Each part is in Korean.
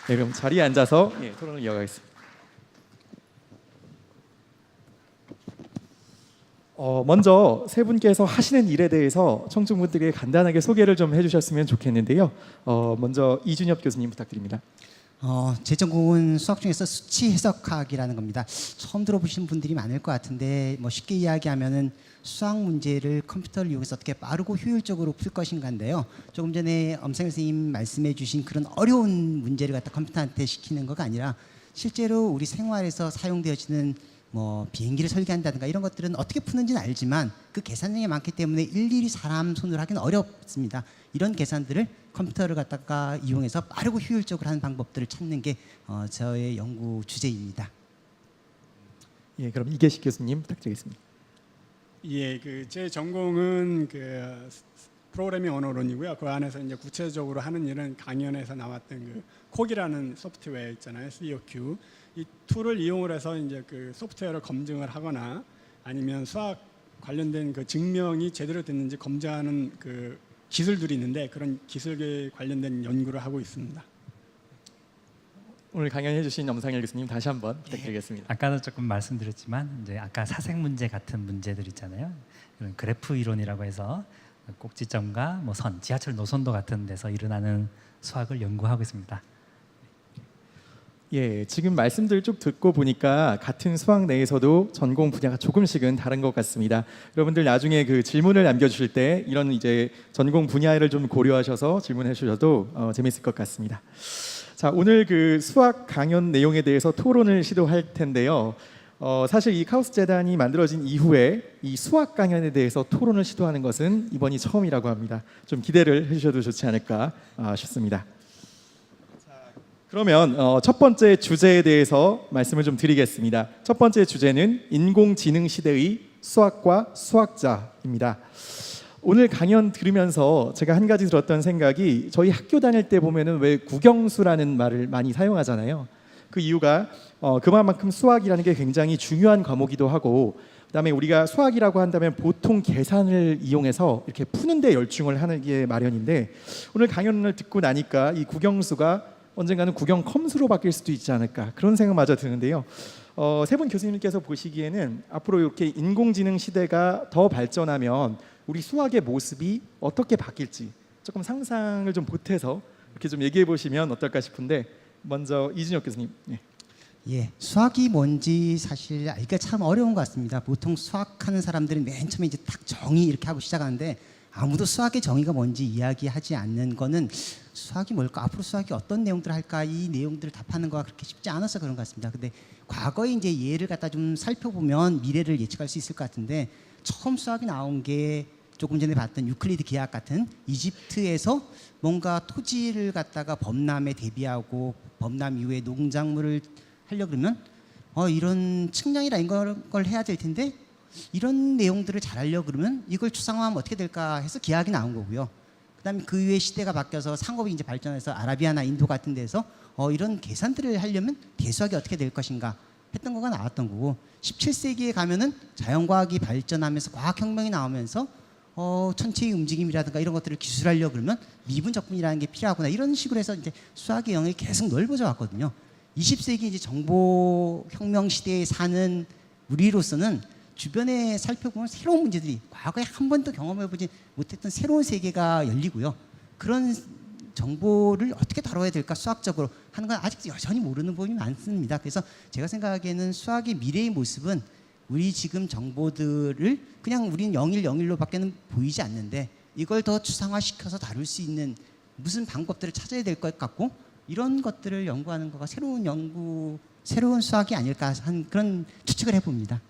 네, 그럼 자리에 앉아서 토론을 이어가겠습니다. 먼저 세 분께서 하시는 일에 대해서 청중분들에게 간단하게 소개를 좀 해주셨으면 좋겠는데요. 먼저 이준엽 교수님 부탁드립니다. 제 전공은 수학 중에서 수치 해석학이라는 겁니다. 처음 들어보신 분들이 많을 것 같은데 뭐 쉽게 이야기하면은 수학 문제를 컴퓨터를 이용해서 어떻게 빠르고 효율적으로 풀 것인가인데요. 조금 전에 엄상일 선생님 말씀해 주신 그런 어려운 문제를 갖다 컴퓨터한테 시키는 거가 아니라 실제로 우리 생활에서 사용되어지는 뭐 비행기를 설계한다든가 이런 것들은 어떻게 푸는지는 알지만 그 계산량이 많기 때문에 일일이 사람 손으로 하기는 어렵습니다. 이런 계산들을 컴퓨터를 갖다가 이용해서 빠르고 효율적으로 하는 방법들을 찾는 게 저의 연구 주제입니다. 예, 그럼 이계식 교수님 부탁드리겠습니다. 예, 제 전공은 프로그래밍 언어론이고요. 그 안에서 이제 구체적으로 하는 일은 강연에서 나왔던 콕이라는 소프트웨어 있잖아요, COQ. 이 툴을 이용을 해서 이제 소프트웨어를 검증을 하거나 아니면 수학 관련된 증명이 제대로 됐는지 검증하는 기술들이 있는데 그런 기술에 관련된 연구를 하고 있습니다. 오늘 강연해주신 엄상일 교수님 다시 한번 부탁드리겠습니다. 아까도 조금 말씀드렸지만 이제 아까 사색 문제 같은 문제들 있잖아요. 이런 그래프 이론이라고 해서 꼭지점과 뭐 선, 지하철 노선도 같은 데서 일어나는 수학을 연구하고 있습니다. 예, 지금 말씀들 쭉 듣고 보니까 같은 수학 내에서도 전공 분야가 조금씩은 다른 것 같습니다. 여러분들 나중에 질문을 남겨주실 때 이런 이제 전공 분야를 좀 고려하셔서 질문해 주셔도 재밌을 것 같습니다. 자, 오늘 수학 강연 내용에 대해서 토론을 시도할 텐데요. 사실 이 카오스 재단이 만들어진 이후에 이 수학 강연에 대해서 토론을 시도하는 것은 이번이 처음이라고 합니다. 좀 기대를 해주셔도 좋지 않을까 싶습니다. 그러면 첫 번째 주제에 대해서 말씀을 좀 드리겠습니다. 첫 번째 주제는 인공지능 시대의 수학과 수학자입니다. 오늘 강연 들으면서 제가 한 가지 들었던 생각이 저희 학교 다닐 때 보면은 왜 국영수라는 말을 많이 사용하잖아요. 그 이유가 그만큼 수학이라는 게 굉장히 중요한 과목이기도 하고 그다음에 우리가 수학이라고 한다면 보통 계산을 이용해서 이렇게 푸는 데 열중을 하는 게 마련인데 오늘 강연을 듣고 나니까 이 국영수가 언젠가는 국영컴수로 바뀔 수도 있지 않을까 그런 생각마저 드는데요. 세 분 교수님께서 보시기에는 앞으로 이렇게 인공지능 시대가 더 발전하면 우리 수학의 모습이 어떻게 바뀔지 조금 상상을 좀 보태서 이렇게 좀 얘기해 보시면 어떨까 싶은데 먼저 이준혁 교수님. 네. 예, 수학이 뭔지 사실 알기가 참 어려운 것 같습니다. 보통 수학하는 사람들은 맨 처음에 이제 딱 정의 이렇게 하고 시작하는데 아무도 수학의 정의가 뭔지 이야기하지 않는 거는 수학이 뭘까? 앞으로 수학이 어떤 내용들을 할까? 이 내용들을 답하는 거가 그렇게 쉽지 않아서 그런 것 같습니다. 근데 과거에 이제 예를 갖다 좀 살펴보면 미래를 예측할 수 있을 것 같은데 처음 수학이 나온 게 조금 전에 봤던 유클리드 기하학 같은 이집트에서 뭔가 토지를 갖다가 범람에 대비하고 범람 이후에 농작물을 하려고 그러면 이런 측량이라 걸 해야 될 텐데 이런 내용들을 잘 하려고 그러면 이걸 추상화하면 어떻게 될까 해서 기하학이 나온 거고요. 그다음에 그 이후에 시대가 바뀌어서 상업이 이제 발전해서 아라비아나 인도 같은 데서 이런 계산들을 하려면 대수학이 어떻게 될 것인가 했던 거가 나왔던 거고 17세기에 가면은 자연과학이 발전하면서 과학혁명이 나오면서 천체의 움직임이라든가 이런 것들을 기술하려고 그러면 미분 적분이라는 게 필요하구나 이런 식으로 해서 이제 수학의 영역이 계속 넓어져 왔거든요. 20세기 이제 정보혁명 시대에 사는 우리로서는 주변에 살펴보면 새로운 문제들이 과거에 한 번도 경험해보지 못했던 새로운 세계가 열리고요. 그런 정보를 어떻게 다뤄야 될까 수학적으로 하는 건 아직 여전히 모르는 부분이 많습니다. 그래서 제가 생각하기에는 수학의 미래의 모습은 우리 지금 정보들을 그냥 우리는 0일 0일로밖에는 보이지 않는데 이걸 더 추상화시켜서 다룰 수 있는 무슨 방법들을 찾아야 될 것 같고 이런 것들을 연구하는 거가 새로운 수학이 아닐까 하는 그런 추측을 해봅니다.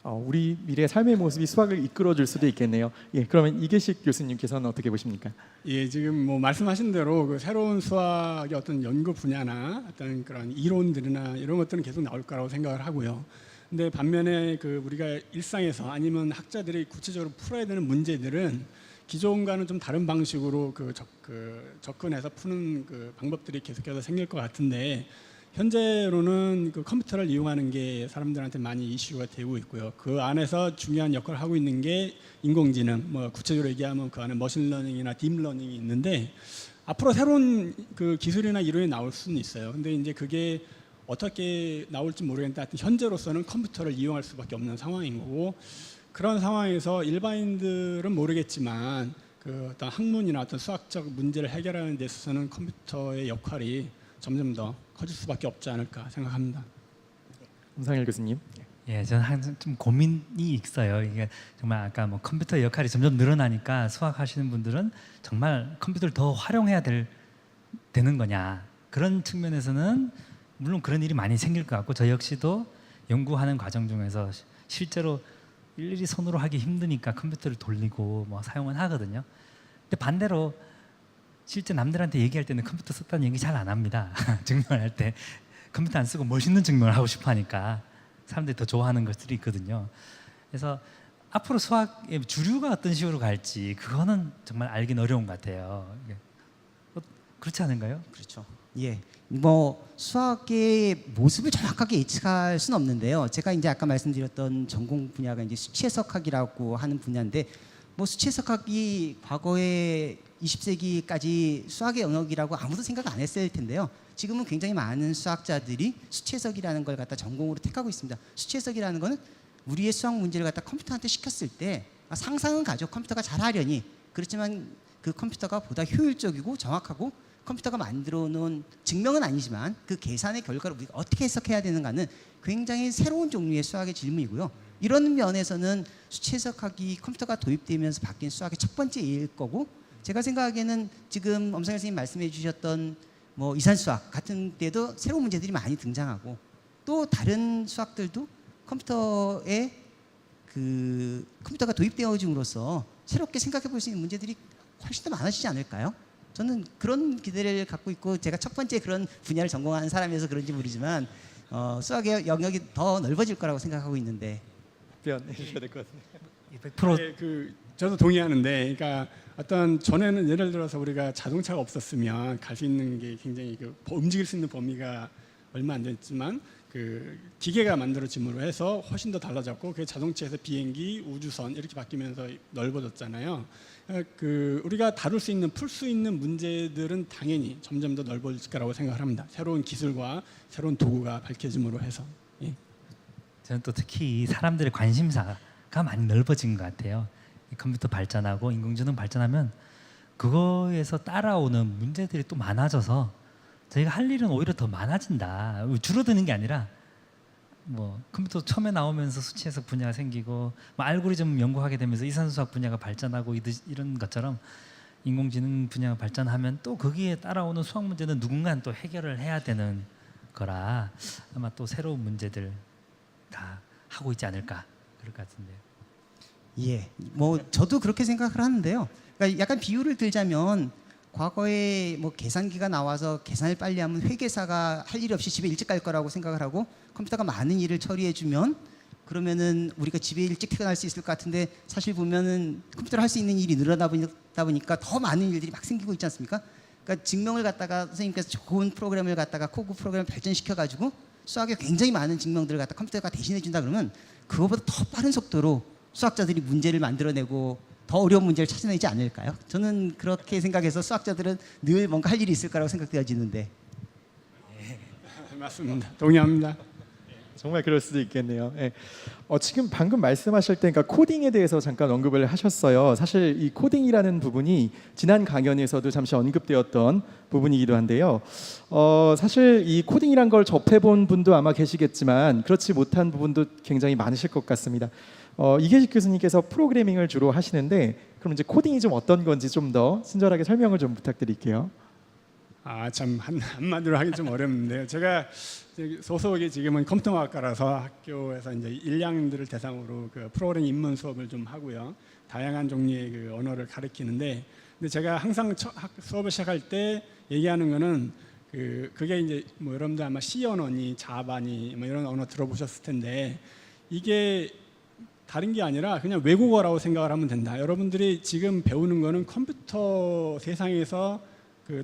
우리 미래의 삶의 모습이 수학을 이끌어줄 수도 있겠네요. 예, 그러면 이계식 교수님께서는 어떻게 보십니까? 예, 지금 뭐 말씀하신 대로 새로운 수학의 어떤 연구 분야나 어떤 그런 이론들이나 이런 것들은 계속 나올 거라고 생각을 하고요. 근데 반면에 우리가 일상에서 아니면 학자들이 구체적으로 풀어야 되는 문제들은 기존과는 좀 다른 방식으로 접근해서 푸는 방법들이 계속해서 생길 것 같은데 현재로는 컴퓨터를 이용하는 게 사람들한테 많이 이슈가 되고 있고요. 그 안에서 중요한 역할을 하고 있는 게 인공지능, 뭐 구체적으로 얘기하면 그 안에 머신러닝이나 딥러닝이 있는데 앞으로 새로운 그 기술이나 이론이 나올 수는 있어요. 근데 이제 그게 어떻게 나올지 모르겠는데 하여튼 현재로서는 컴퓨터를 이용할 수밖에 없는 상황인 거고, 그런 상황에서 일반인들은 모르겠지만 그 어떤 학문이나 어떤 수학적 문제를 해결하는 데 있어서는 컴퓨터의 역할이 점점 더 커질 수밖에 없지 않을까 생각합니다. 임상일 교수님. 예, 저는 항상 좀 고민이 있어요. 이게 정말 아까 뭐 컴퓨터 역할이 점점 늘어나니까 수학하시는 분들은 정말 컴퓨터를 더 활용해야 되는 거냐, 그런 측면에서는 물론 그런 일이 많이 생길 것 같고, 저 역시도 연구하는 과정 중에서 실제로 일일이 손으로 하기 힘드니까 컴퓨터를 돌리고 뭐 사용은 하거든요. 근데 반대로 실제 남들한테 얘기할 때는 컴퓨터 썼다는 얘기 잘 안 합니다. 증명할 때 컴퓨터 안 쓰고 멋있는 증명을 하고 싶어 하니까 사람들이 더 좋아하는 것들이 있거든요. 그래서 앞으로 수학의 주류가 어떤 식으로 갈지 그거는 정말 알긴 어려운 것 같아요. 그렇지 않은가요? 그렇죠. 예. 뭐 수학의 모습을 정확하게 예측할 수는 없는데요. 제가 이제 아까 말씀드렸던 전공 분야가 이제 수치 해석학이라고 하는 분야인데, 뭐 수치 해석학이 과거에 20세기까지 수학의 영역이라고 아무도 생각 안 했을 텐데요. 지금은 굉장히 많은 수학자들이 수치 해석이라는 걸 갖다 전공으로 택하고 있습니다. 수치 해석이라는 거는 우리의 수학 문제를 갖다 컴퓨터한테 시켰을 때 상상은 가죠. 컴퓨터가 잘하려니. 그렇지만 그 컴퓨터가 보다 효율적이고 정확하고 컴퓨터가 만들어 놓은 증명은 아니지만 그 계산의 결과를 우리가 어떻게 해석해야 되는가는 굉장히 새로운 종류의 수학의 질문이고요. 이런 면에서는 수치 해석학이 컴퓨터가 도입되면서 바뀐 수학의 첫 번째 일 거고, 제가 생각하기에는 지금 엄상일 선생님 말씀해 주셨던 뭐 이산수학 같은 데도 새로운 문제들이 많이 등장하고, 또 다른 수학들도 컴퓨터가 도입되어짐으로써 새롭게 생각해 볼 수 있는 문제들이 훨씬 더 많아지지 않을까요? 저는 그런 기대를 갖고 있고, 제가 첫 번째 그런 분야를 전공한 사람이어서 그런지 모르지만 수학의 영역이 더 넓어질 거라고 생각하고 있는데. 답변해 주셔야 될 것 같습니다. 100% 예, 저도 동의하는데, 그러니까 어떤 전에는 예를 들어서 우리가 자동차가 없었으면 갈 수 있는 게 굉장히 움직일 수 있는 범위가 얼마 안 됐지만 그 기계가 만들어짐으로 해서 훨씬 더 달라졌고, 그 자동차에서 비행기, 우주선 이렇게 바뀌면서 넓어졌잖아요. 우리가 다룰 수 있는, 풀 수 있는 문제들은 당연히 점점 더 넓어질 거라고 생각을 합니다. 새로운 기술과 새로운 도구가 밝혀짐으로 해서. 예. 저는 또 특히 사람들의 관심사가 많이 넓어진 것 같아요. 컴퓨터 발전하고 인공지능 발전하면 그거에서 따라오는 문제들이 또 많아져서 저희가 할 일은 오히려 더 많아진다. 줄어드는 게 아니라 뭐 컴퓨터 처음에 나오면서 수치 해석 분야가 생기고 뭐 알고리즘 연구하게 되면서 이산수학 분야가 발전하고 이런 것처럼 인공지능 분야가 발전하면 또 거기에 따라오는 수학 문제는 누군가는 또 해결을 해야 되는 거라 아마 또 새로운 문제들 다 하고 있지 않을까 그럴 것 같은데요. 예, 뭐 저도 그렇게 생각을 하는데요. 그러니까 약간 비유를 들자면, 과거에 뭐 계산기가 나와서 계산을 빨리 하면 회계사가 할 일이 없이 집에 일찍 갈 거라고 생각을 하고, 컴퓨터가 많은 일을 처리해주면 그러면은 우리가 집에 일찍 퇴근할 수 있을 것 같은데, 사실 보면은 컴퓨터로 할 수 있는 일이 늘어나다 보니까 더 많은 일들이 막 생기고 있지 않습니까? 그러니까 증명을 갖다가 선생님께서 좋은 프로그램을 갖다가 코그 프로그램을 발전시켜 가지고 수학에 굉장히 많은 증명들을 갖다 컴퓨터가 대신해 준다 그러면 그거보다 더 빠른 속도로 수학자들이 문제를 만들어내고 더 어려운 문제를 찾아내지 않을까요? 저는 그렇게 생각해서 수학자들은 늘 뭔가 할 일이 있을 거라고 생각되어지는데. 맞습니다. 동의합니다. 정말 그럴 수도 있겠네요. 예. 지금 방금 말씀하실 때, 그러니까 코딩에 대해서 잠깐 언급을 하셨어요. 사실 이 코딩이라는 부분이 지난 강연에서도 잠시 언급되었던 부분이기도 한데요. 사실 이 코딩이란 걸 접해본 분도 아마 계시겠지만 그렇지 못한 부분도 굉장히 많으실 것 같습니다. 이계식 교수님께서 프로그래밍을 주로 하시는데, 그럼 이제 코딩이 좀 어떤 건지 좀 더 친절하게 설명을 좀 부탁드릴게요. 참 한마디로 하기 좀 어렵는데요. 제가 소속이 지금은 컴퓨터학과라서 학교에서 이제 일량들을 대상으로 그 프로그래밍 입문 수업을 좀 하고요. 다양한 종류의 그 언어를 가르치는데, 근데 제가 항상 수업을 시작할 때 얘기하는 거는 그게 이제 뭐 여러분들 아마 C 언어니 자바니 뭐 이런 언어 들어보셨을 텐데, 이게 다른 게 아니라 그냥 외국어라고 생각을 하면 된다. 여러분들이 지금 배우는 거는 컴퓨터 세상에서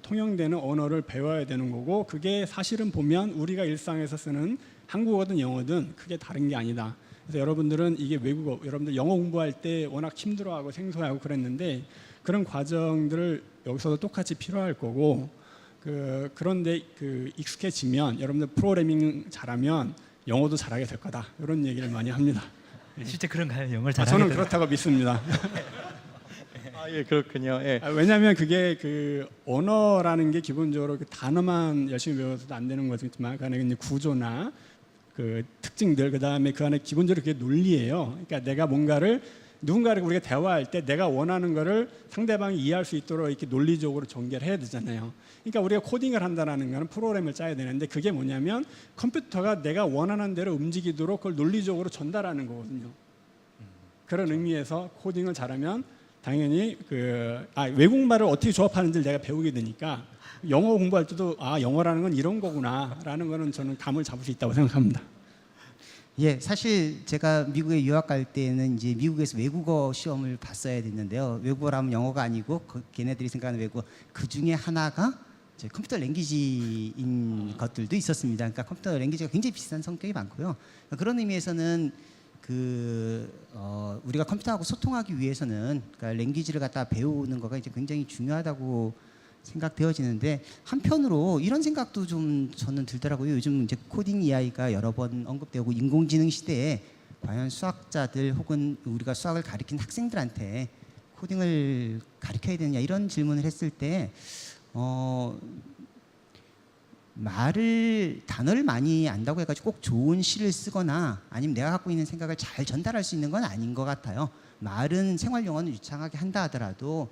통용되는 언어를 배워야 되는 거고, 그게 사실은 보면 우리가 일상에서 쓰는 한국어든 영어든 크게 다른 게 아니다. 그래서 여러분들은 이게 외국어, 여러분들 영어 공부할 때 워낙 힘들어하고 생소하고 그랬는데, 그런 과정들을 여기서도 똑같이 필요할 거고 그런데 익숙해지면 여러분들 프로그래밍 잘하면 영어도 잘하게 될 거다 이런 얘기를 많이 합니다. 실제 그런가요? 영어를 잘하게 저는 되는- 그렇다고 믿습니다. 예, 그렇군요. 예. 왜냐하면 그게 언어라는 게 기본적으로 단어만 열심히 배워서도 안 되는 거지만 그 안에 이제 구조나 특징들 그 다음에 그 안에 기본적으로 그게 논리예요. 그러니까 내가 누군가를 우리가 대화할 때 내가 원하는 거를 상대방이 이해할 수 있도록 이렇게 논리적으로 전개를 해야 되잖아요. 그러니까 우리가 코딩을 한다는 거는 프로그램을 짜야 되는데 그게 뭐냐면 컴퓨터가 내가 원하는 대로 움직이도록 그걸 논리적으로 전달하는 거거든요. 그런 의미에서 코딩을 잘하면 당연히 외국말을 어떻게 조합하는지를 내가 배우게 되니까 영어 공부할 때도 영어라는 건 이런 거구나라는 거는 저는 감을 잡을 수 있다고 생각합니다. 예, 사실 제가 미국에 유학 갈 때는 이제 미국에서 외국어 시험을 봤어야 됐는데요. 외국어라면 영어가 아니고 걔네들이 생각하는 외국어 그 중에 하나가 이제 컴퓨터 랭귀지인 것들도 있었습니다. 그러니까 컴퓨터 랭귀지가 굉장히 비슷한 성격이 많고요. 그런 의미에서는 우리가 컴퓨터하고 소통하기 위해서는 그러니까 랭귀지를 갖다 배우는 거가 이제 굉장히 중요하다고 생각되어지는데 한편으로 이런 생각도 좀 저는 들더라고요. 요즘 이제 코딩 이야기가 여러 번 언급되고 인공지능 시대에 과연 수학자들 혹은 우리가 수학을 가르친 학생들한테 코딩을 가르쳐야 되느냐 이런 질문을 했을 때 단어를 많이 안다고 해가지고 꼭 좋은 시를 쓰거나 아니면 내가 갖고 있는 생각을 잘 전달할 수 있는 건 아닌 것 같아요. 말은 생활 용어는 유창하게 한다 하더라도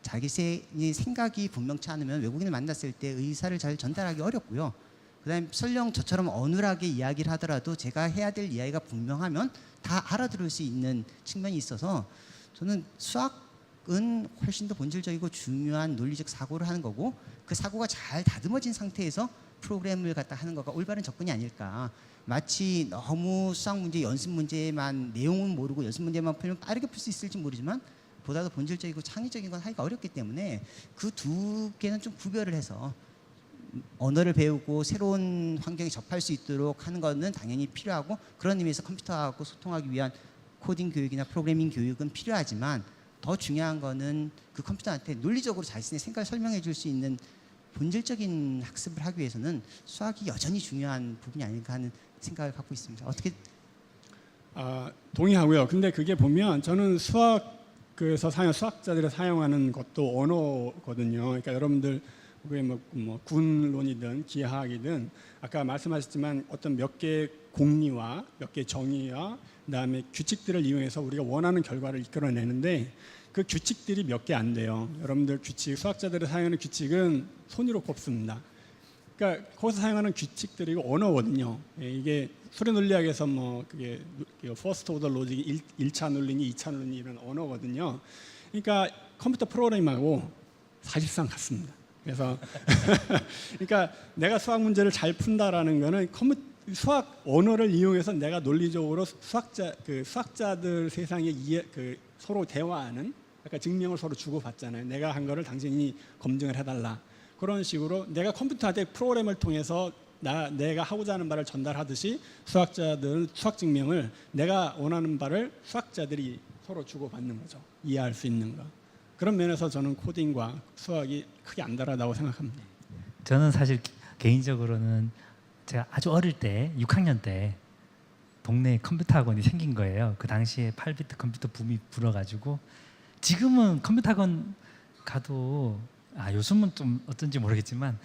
자기 생각이 분명치 않으면 외국인을 만났을 때 의사를 잘 전달하기 어렵고요. 그다음에 설령 저처럼 어눌하게 이야기를 하더라도 제가 해야 될 이야기가 분명하면 다 알아들을 수 있는 측면이 있어서 저는 수학은 훨씬 더 본질적이고 중요한 논리적 사고를 하는 거고 그 사고가 잘 다듬어진 상태에서 프로그램을 갖다 하는 거가 올바른 접근이 아닐까. 마치 너무 수학 문제, 연습 문제만 내용은 모르고 연습 문제만 풀면 빠르게 풀 수 있을지 모르지만 보다도 본질적이고 창의적인 건 하기가 어렵기 때문에 그 두 개는 좀 구별을 해서 언어를 배우고 새로운 환경에 접할 수 있도록 하는 것은 당연히 필요하고 그런 의미에서 컴퓨터하고 소통하기 위한 코딩 교육이나 프로그래밍 교육은 필요하지만 더 중요한 거는 그 컴퓨터한테 논리적으로 자신의 생각을 설명해 줄 수 있는 본질적인 학습을 하기 위해서는 수학이 여전히 중요한 부분이 아닐까 하는 생각을 갖고 있습니다. 어떻게? 동의하고요. 근데 그게 보면 저는 수학자들이 사용하는 것도 언어거든요. 그러니까 여러분들 그게 뭐 군론이든 기하학이든 아까 말씀하셨지만 어떤 몇 개의 공리와 몇 개의 정의와 그다음에 규칙들을 이용해서 우리가 원하는 결과를 이끌어내는데 그 규칙들이 몇 개 안 돼요. 여러분들 수학자들이 사용하는 규칙은 손으로 꼽습니다. 그러니까 거기서 사용하는 규칙들이 이거 언어거든요. 이게 수리 논리학에서 그게 퍼스트 오더 로직이 1차 논리니 2차 논리 이런 언어거든요. 그러니까 컴퓨터 프로그램하고 사실상 같습니다. 그래서 그러니까 내가 수학 문제를 잘 푼다라는 거는 수학 언어를 이용해서 내가 논리적으로 수학자들 세상에 서로 대화하는 아까 증명을 서로 주고받잖아요. 내가 한 거를 당신이 검증을 해달라. 그런 식으로 내가 컴퓨터한테 프로그램을 통해서 내가 하고자 하는 바를 전달하듯이 수학자들 수학 증명을 내가 원하는 바를 수학자들이 서로 주고받는 거죠. 이해할 수 있는 거. 그런 면에서 저는 코딩과 수학이 크게 안 다르다고 생각합니다. 저는 사실 개인적으로는 제가 아주 어릴 때 6학년 때 동네에 컴퓨터 학원이 생긴 거예요. 그 당시에 8비트 컴퓨터 붐이 불어가지고 지금은 컴퓨터 학원 가도 요즘은 좀 어떤지 모르겠지만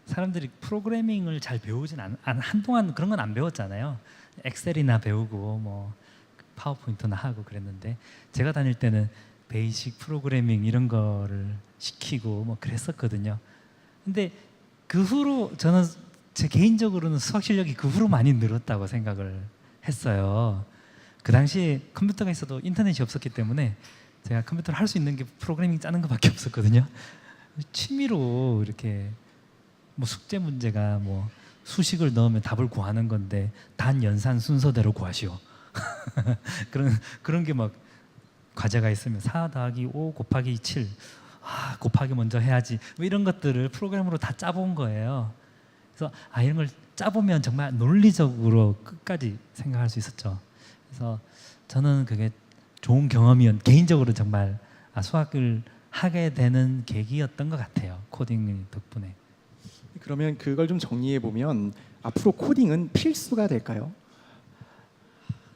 사람들이 프로그래밍을 잘 배우진 한동안 그런 건 안 배웠잖아요. 엑셀이나 배우고 뭐 파워포인트나 하고 그랬는데 제가 다닐 때는 베이직 프로그래밍 이런 거를 시키고 뭐 그랬었거든요. 근데 그 후로 저는 제 개인적으로는 수학 실력이 그 후로 많이 늘었다고 생각을 했어요. 그 당시에 컴퓨터가 있어도 인터넷이 없었기 때문에 제가 컴퓨터를 할 수 있는 게 프로그래밍 짜는 것밖에 없었거든요. 취미로 이렇게 뭐 숙제 문제가 뭐 수식을 넣으면 답을 구하는 건데 단 연산 순서대로 구하시오. 그런 게 막 과제가 있으면 4 더하기 5 곱하기 7 곱하기 먼저 해야지 뭐 이런 것들을 프로그램으로 다 짜본 거예요. 그래서 이런 걸 짜보면 정말 논리적으로 끝까지 생각할 수 있었죠. 그래서 저는 그게 좋은 경험이었 개인적으로 정말 수학을 하게 되는 계기였던 것 같아요. 코딩 덕분에. 그러면 그걸 좀 정리해 보면 앞으로 코딩은 필수가 될까요?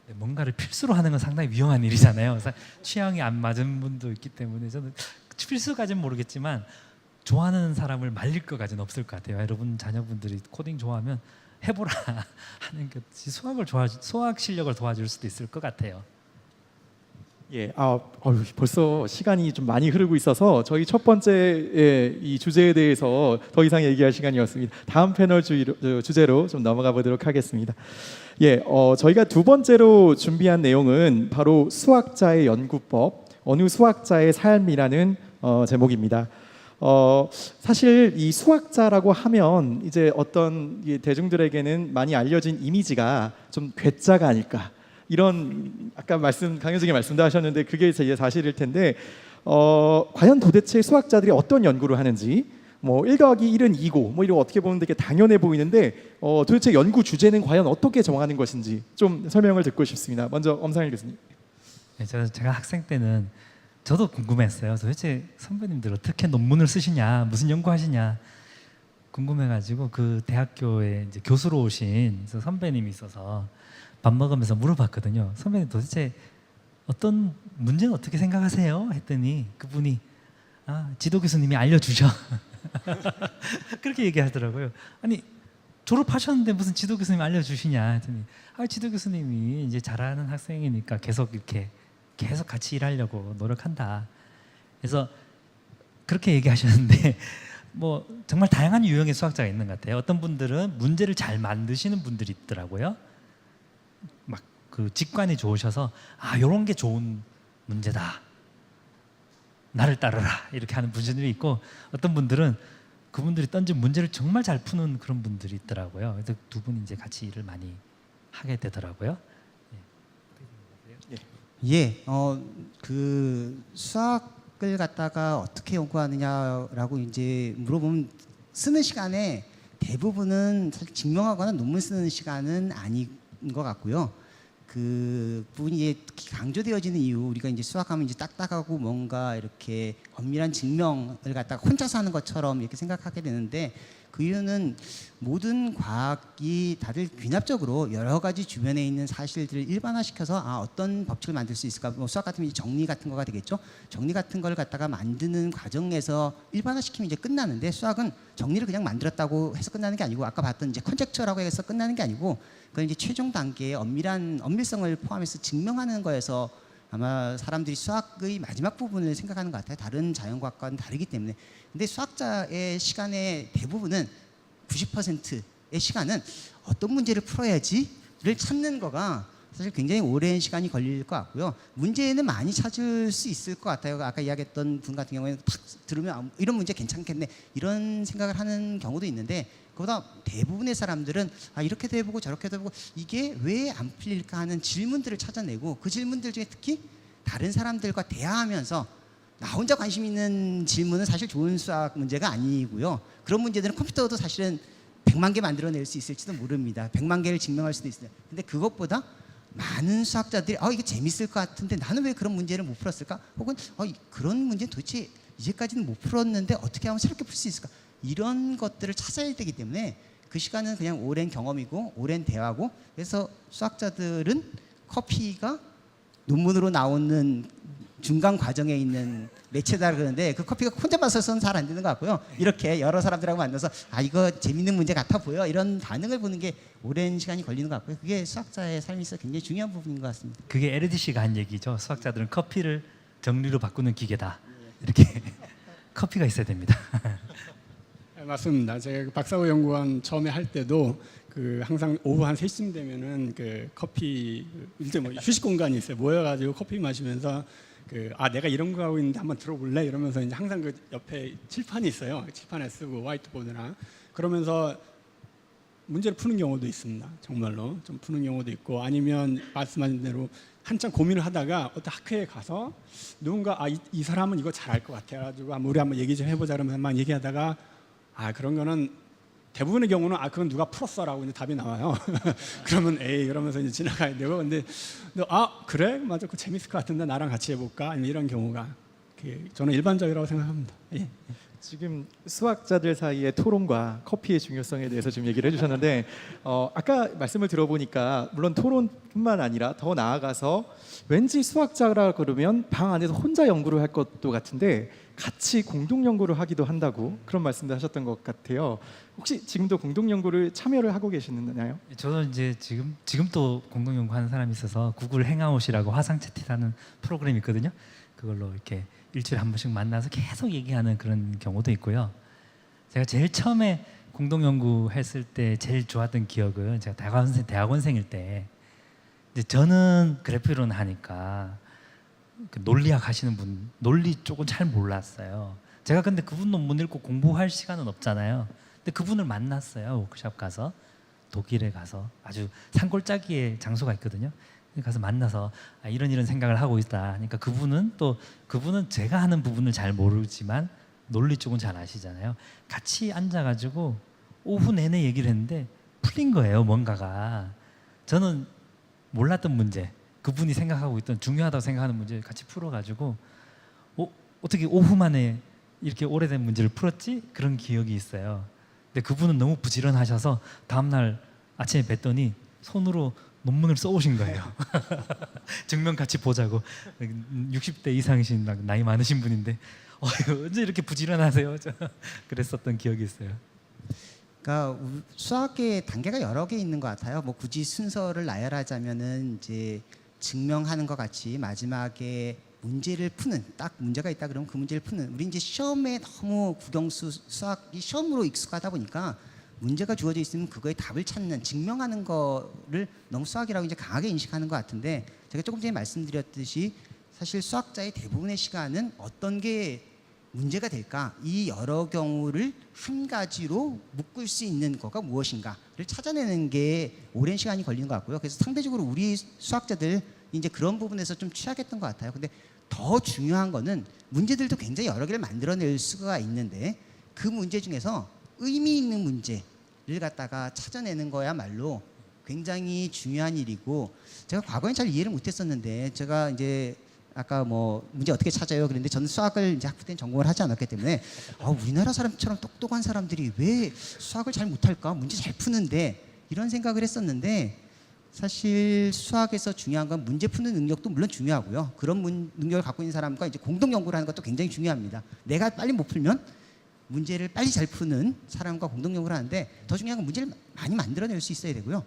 네, 뭔가를 필수로 하는 건 상당히 위험한 일이잖아요. 그래서 취향이 안 맞은 분도 있기 때문에 저는 필수까지는 모르겠지만 좋아하는 사람을 말릴 것까지는 없을 것 같아요. 여러분 자녀분들이 코딩 좋아하면 해보라 하는 것이 수학 실력을 도와줄 수도 있을 것 같아요. 예, 벌써 시간이 좀 많이 흐르고 있어서 저희 첫 번째 이 주제에 대해서 더 이상 얘기할 시간이었습니다. 다음 패널 주제로 좀 넘어가 보도록 하겠습니다. 예, 저희가 두 번째로 준비한 내용은 바로 수학자의 연구법, 어느 수학자의 삶이라는 제목입니다. 사실 이 수학자라고 하면 이제 어떤 대중들에게는 많이 알려진 이미지가 좀 괴짜가 아닐까. 이런 아까 강효정이 말씀도 하셨는데 그게 제 사실일 텐데 과연 도대체 수학자들이 어떤 연구를 하는지 1 더하기 1은 2고 이런 어떻게 보면 되게 당연해 보이는데 도대체 연구 주제는 과연 어떻게 정하는 것인지 좀 설명을 듣고 싶습니다. 먼저 엄상일 교수님. 네, 제가 학생 때는 저도 궁금했어요. 도대체 선배님들 어떻게 논문을 쓰시냐, 무슨 연구하시냐 궁금해가지고 그 대학교에 이제 교수로 오신 선배님이 있어서 밥 먹으면서 물어봤거든요. 선배님 도대체 어떤 문제는 어떻게 생각하세요? 했더니 그분이 지도 교수님이 알려주셔. 그렇게 얘기하더라고요. 아니 졸업하셨는데 무슨 지도 교수님 알려주시냐 했더니 지도 교수님이 이제 잘하는 학생이니까 계속 같이 일하려고 노력한다. 그래서 그렇게 얘기하셨는데 정말 다양한 유형의 수학자가 있는 것 같아요. 어떤 분들은 문제를 잘 만드시는 분들이 있더라고요. 막 그 직관이 좋으셔서 이런 게 좋은 문제다. 나를 따르라 이렇게 하는 분들이 있고 어떤 분들은 그분들이 던진 문제를 정말 잘 푸는 그런 분들이 있더라고요. 그래서 두 분이 이제 같이 일을 많이 하게 되더라고요. 예, 그 수학을 갖다가 어떻게 연구하느냐라고 이제 물어보면 쓰는 시간에 대부분은 사실 증명하거나 논문 쓰는 시간은 아닌 것 같고요. 그 부분이 특히 강조되어지는 이유, 우리가 이제 수학하면 이제 딱딱하고 뭔가 이렇게 엄밀한 증명을 갖다가 혼자서 하는 것처럼 이렇게 생각하게 되는데 그 이유는 모든 과학이 다들 귀납적으로 여러 가지 주변에 있는 사실들을 일반화시켜서 어떤 법칙을 만들 수 있을까? 수학 같으면 이제 정리 같은 거가 되겠죠. 정리 같은 걸 갖다가 만드는 과정에서 일반화시키면 이제 끝나는데 수학은 정리를 그냥 만들었다고 해서 끝나는 게 아니고 아까 봤던 이제 컨젝처라고 해서 끝나는 게 아니고 그건 이제 최종 단계의 엄밀성을 포함해서 증명하는 거에서 아마 사람들이 수학의 마지막 부분을 생각하는 것 같아요. 다른 자연과학과는 다르기 때문에. 근데 수학자의 시간의 대부분은 90%의 시간은 어떤 문제를 풀어야지를 찾는 거가 사실 굉장히 오랜 시간이 걸릴 것 같고요. 문제는 많이 찾을 수 있을 것 같아요. 아까 이야기했던 분 같은 경우에는 탁 들으면 이런 문제 괜찮겠네 이런 생각을 하는 경우도 있는데 그보다 대부분의 사람들은 이렇게도 해보고 저렇게도 해보고 이게 왜 안 풀릴까 하는 질문들을 찾아내고 그 질문들 중에 특히 다른 사람들과 대화하면서 나 혼자 관심 있는 질문은 사실 좋은 수학 문제가 아니고요. 그런 문제들은 컴퓨터도 사실은 100만 개 만들어낼 수 있을지도 모릅니다. 100만 개를 증명할 수도 있어요. 근데 그것보다 많은 수학자들이 이게 재밌을 것 같은데 나는 왜 그런 문제를 못 풀었을까? 혹은 그런 문제는 도대체 이제까지는 못 풀었는데 어떻게 하면 새롭게 풀 수 있을까? 이런 것들을 찾아야 되기 때문에 그 시간은 그냥 오랜 경험이고 오랜 대화고 그래서 수학자들은 커피가 논문으로 나오는 중간 과정에 있는 매체다 그러는데 그 커피가 혼자 마셔서는 잘 안 되는 것 같고요. 이렇게 여러 사람들하고 만나서 이거 재밌는 문제 같아 보여 이런 반응을 보는 게 오랜 시간이 걸리는 것 같고요. 그게 수학자의 삶에 있어 굉장히 중요한 부분인 것 같습니다. 그게 에르디시가 한 얘기죠. 수학자들은 커피를 정리로 바꾸는 기계다. 이렇게 커피가 있어야 됩니다. 네, 맞습니다. 제가 박사후 연구원 처음에 할 때도 항상 오후 한 3시쯤 되면은 커피 이제 휴식 공간이 있어요. 모여가지고 커피 마시면서 내가 이런 거 하고 있는데 한번 들어볼래? 이러면서 이제 항상 옆에 칠판이 있어요. 칠판에 쓰고 화이트보드나 그러면서 문제를 푸는 경우도 있습니다. 정말로 좀 푸는 경우도 있고 아니면 말씀하신 대로 한참 고민을 하다가 어떤 학회에 가서 누군가 이 사람은 이거 잘할 것 같아가지고 우리 한번 얘기 좀 해보자 그러면서 막 얘기하다가 그런 거는 대부분의 경우는 그건 누가 풀었어라고 이제 답이 나와요. 그러면 에이 그러면서 이제 지나가야 되고 근데 그래 맞아 그 재밌을 것 같은데 나랑 같이 해볼까 아니면 이런 경우가 이렇게 저는 일반적이라고 생각합니다. 예. 지금 수학자들 사이의 토론과 커피의 중요성에 대해서 좀 얘기를 해주셨는데 아까 말씀을 들어보니까 물론 토론뿐만 아니라 더 나아가서 왠지 수학자라 그러면 방 안에서 혼자 연구를 할 것도 같은데 같이 공동 연구를 하기도 한다고 그런 말씀도 하셨던 것 같아요. 혹시 지금도 공동 연구를 참여를 하고 계시나요? 저는 이제 지금 또 공동 연구하는 사람이 있어서 구글 행아웃이라고 화상 채팅하는 프로그램이 있거든요. 그걸로 이렇게 일주일에 한 번씩 만나서 계속 얘기하는 그런 경우도 있고요. 제가 제일 처음에 공동 연구 했을 때 제일 좋았던 기억은 제가 대학원생일 때 이제 저는 그래프 이론 하니까 그 논리학 하시는 분 논리 쪽은 잘 몰랐어요. 제가 근데 그분 논문 읽고 공부할 시간은 없잖아요. 근데 그분을 만났어요. 워크숍 가서 독일에 가서 아주 산골짜기에 장소가 있거든요. 가서 만나서 이런 생각을 하고 있다. 그러니까 그분은 제가 하는 부분을 잘 모르지만 논리 쪽은 잘 아시잖아요. 같이 앉아가지고 오후 내내 얘기를 했는데 풀린 거예요. 뭔가가 저는 몰랐던 문제, 그분이 생각하고 있던 중요하다고 생각하는 문제를 같이 풀어가지고 어떻게 오후 만에 이렇게 오래된 문제를 풀었지? 그런 기억이 있어요. 근데 그분은 너무 부지런하셔서 다음날 아침에 뵀더니 손으로 논문을 써오신 거예요. 증명 같이 보자고. 60대 이상이신 나이 많으신 분인데 언제 이렇게 부지런하세요? 그랬었던 기억이 있어요. 그러니까 수학의 단계가 여러 개 있는 것 같아요. 뭐 굳이 순서를 나열하자면은 이제 증명하는 것 같이 마지막에 문제를 푸는, 딱 문제가 있다 그러면 그 문제를 푸는. 우리 이제 시험에 너무 국영수 수학이 시험으로 익숙하다 보니까 문제가 주어져 있으면 그거에 답을 찾는, 증명하는 거를 너무 수학이라고 이제 강하게 인식하는 것 같은데, 제가 조금 전에 말씀드렸듯이 사실 수학자의 대부분의 시간은 어떤 게 문제가 될까, 이 여러 경우를 한 가지로 묶을 수 있는 거가 무엇인가를 찾아내는 게 오랜 시간이 걸리는 것 같고요. 그래서 상대적으로 우리 수학자들 이제 그런 부분에서 좀 취약했던 것 같아요. 근데 더 중요한 거는 문제들도 굉장히 여러 개를 만들어낼 수가 있는데 그 문제 중에서 의미 있는 문제를 갖다가 찾아내는 거야말로 굉장히 중요한 일이고, 제가 과거엔 잘 이해를 못했었는데, 제가 이제 아까 뭐 문제 어떻게 찾아요 그런데 저는 수학을 이제 학부 때는 전공을 하지 않았기 때문에 우리나라 사람처럼 똑똑한 사람들이 왜 수학을 잘 못할까, 문제 잘 푸는데, 이런 생각을 했었는데, 사실 수학에서 중요한 건 문제 푸는 능력도 물론 중요하고요. 그런 능력을 갖고 있는 사람과 이제 공동 연구를 하는 것도 굉장히 중요합니다. 내가 빨리 못 풀면 문제를 빨리 잘 푸는 사람과 공동 연구를 하는데, 더 중요한 건 문제를 많이 만들어낼 수 있어야 되고요.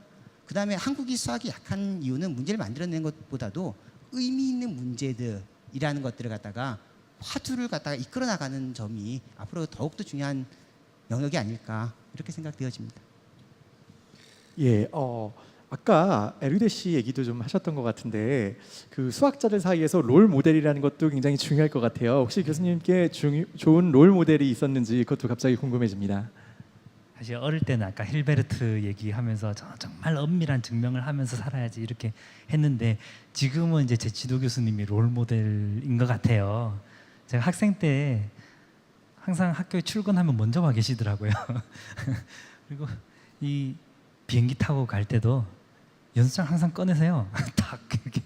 그 다음에 한국이 수학이 약한 이유는 문제를 만들어내는 것보다도 의미 있는 문제들이라는 것들을 갖다가 화두를 갖다가 이끌어 나가는 점이 앞으로 더욱더 중요한 영역이 아닐까, 이렇게 생각되어집니다. 예, 아까 에르데 씨 얘기도 좀 하셨던 것 같은데 그 수학자들 사이에서 롤 모델이라는 것도 굉장히 중요할 것 같아요. 혹시 교수님께 좋은 롤 모델이 있었는지 그것도 갑자기 궁금해집니다. 사실 어릴 때는 아까 힐베르트 얘기하면서 정말 엄밀한 증명을 하면서 살아야지 이렇게 했는데, 지금은 이제 제 지도 교수님이 롤 모델인 것 같아요. 제가 학생 때 항상 학교에 출근하면 먼저 와 계시더라고요. 그리고 이 비행기 타고 갈 때도 연습장 항상 꺼내세요. 딱 이렇게.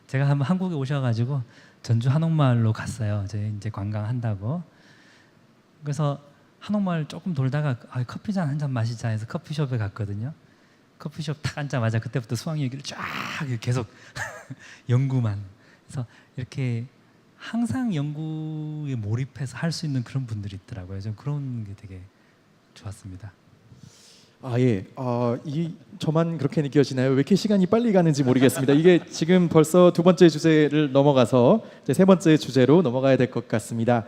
제가 한번 한국에 오셔가지고 전주 한옥마을로 갔어요. 이제 관광한다고. 그래서 한옥마을 조금 돌다가 커피잔 한 잔 마시자 해서 커피숍에 갔거든요. 커피숍 딱 앉자마자 그때부터 수학 얘기를 쫙 계속 연구만. 그래서 이렇게 항상 연구에 몰입해서 할 수 있는 그런 분들이 있더라고요. 좀 그런 게 되게 좋았습니다. 예. 저만 그렇게 느껴지나요? 왜 이렇게 시간이 빨리 가는지 모르겠습니다. 이게 지금 벌써 두 번째 주제를 넘어가서 이제 세 번째 주제로 넘어가야 될 것 같습니다.